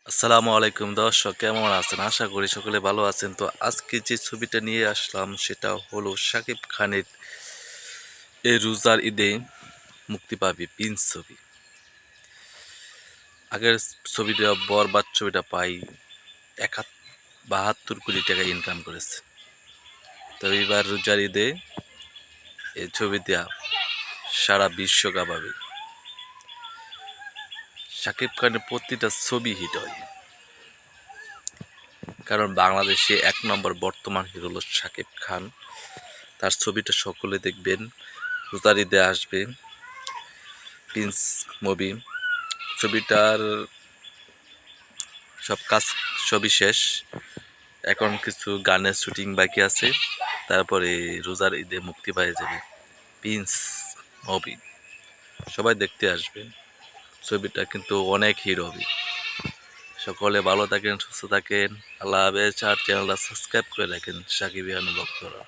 আসসালামু আলাইকুম দর্শক, কেমন আছেন? আশা করি সকলে ভালো আছেন। তো আজকে যে ছবিটা নিয়ে আসলাম সেটা হলো শাকিব খানের এই রোজার ঈদে মুক্তি পাবে প্রিন্স ছবি। আগের ছবিটা বরবাদ ছবিটা পাই 72 কোটি টাকা ইনকাম করেছে। তো এবার রোজার ঈদে এই ছবিটা সারা বিশ্ব কাঁপাবে। শাকিব খানের প্রতিটা ছবি হিট হয়, কারণ বাংলাদেশে 1 নম্বর বর্তমান হিরো হলো শাকিব খান। তার ছবিটা সকলে দেখবেন, রোজার ঈদে আসবে প্রিন্স মুভি। ছবিটার সব কাজ সবই শেষ, এখন কিছু গানের শুটিং বাকি আছে, তারপরে রোজার ঈদে মুক্তি পেয়ে যাবে প্রিন্স মুভি। সবাই দেখতে আসবে, ছবিটা কিন্তু অনেক হিট হবে। সকলে ভালো থাকেন, সুস্থ থাকেন, আল্লাহ হাফেজ। আর চ্যানেলটা সাবস্ক্রাইব করে রাখেন সাকিবিয়ান ভক্তরা।